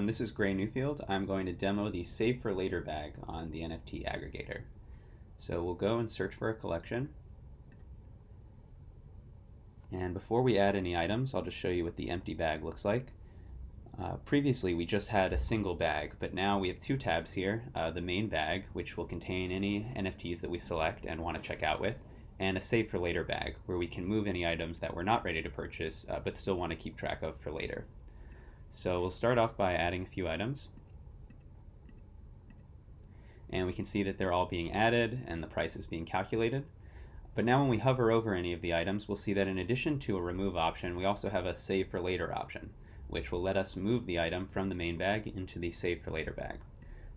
everyone, this is Gray Newfield. I'm going to demo the Save for Later bag on the NFT aggregator. So we'll go and search for a collection. And before we add any items, I'll just show you what the empty bag looks like. Previously, we just had a single bag, but now we have two tabs here. The main bag, which will contain any NFTs that we select and want to check out with, and a Save for Later bag, where we can move any items that we're not ready to purchase, but still want to keep track of for later. So we'll start off by adding a few items. And we can see that they're all being added and the price is being calculated. But now when we hover over any of the items, we'll see that in addition to a remove option, we also have a Save for Later option, which will let us move the item from the main bag into the Save for Later bag.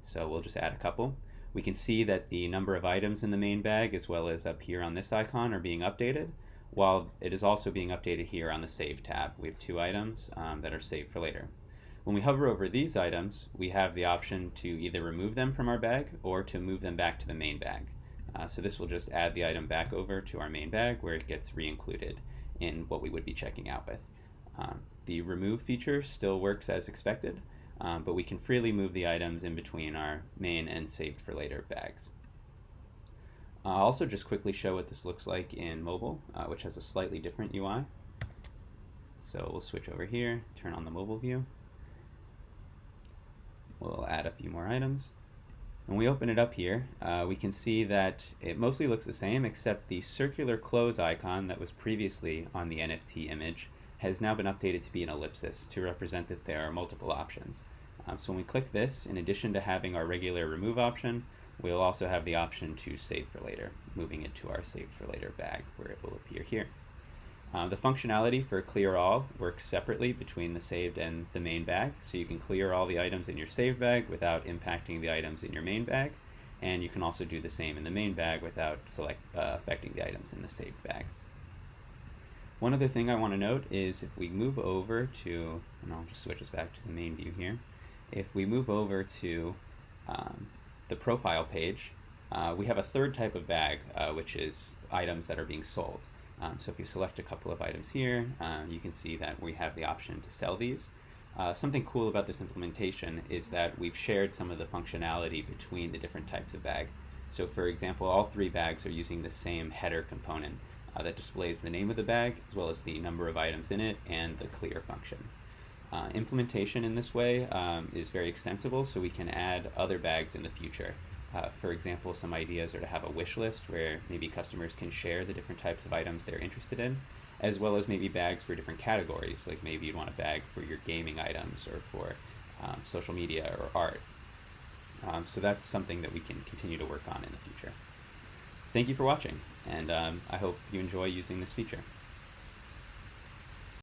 So we'll just add a couple. We can see that the number of items in the main bag, as well as up here on this icon, are being updated, while it is also being updated here on the Save tab. We have two items that are saved for later. When we hover over these items, we have the option to either remove them from our bag or to move them back to the main bag. So this will just add the item back over to our main bag where it gets re-included in what we would be checking out with. The remove feature still works as expected, but we can freely move the items in between our main and saved for later bags. I'll also just quickly show what this looks like in mobile, which has a slightly different UI. So we'll switch over here, turn on the mobile view. We'll add a few more items. When we open it up here, we can see that it mostly looks the same, except the circular close icon that was previously on the NFT image has now been updated to be an ellipsis to represent that there are multiple options. So when we click this, in addition to having our regular remove option, we'll also have the option to save for later, moving it to our saved for later bag where it will appear here. The functionality for clear all works separately between the saved and the main bag, so you can clear all the items in your saved bag without impacting the items in your main bag, and you can also do the same in the main bag without affecting the items in the saved bag. One other thing I want to note is if we move over to, and I'll just switch us back to the main view here, if we move over to the profile page, we have a third type of bag, which is items that are being sold. So if you select a couple of items here, you can see that we have the option to sell these. Something cool about this implementation is that we've shared some of the functionality between the different types of bag. So for example, all three bags are using the same header component that displays the name of the bag, as well as the number of items in it and the clear function. Implementation in this way is very extensible, so we can add other bags in the future. For example, some ideas are to have a wish list where maybe customers can share the different types of items they're interested in, as well as maybe bags for different categories, like maybe you'd want a bag for your gaming items or for social media or art. So that's something that we can continue to work on in the future. Thank you for watching, and I hope you enjoy using this feature.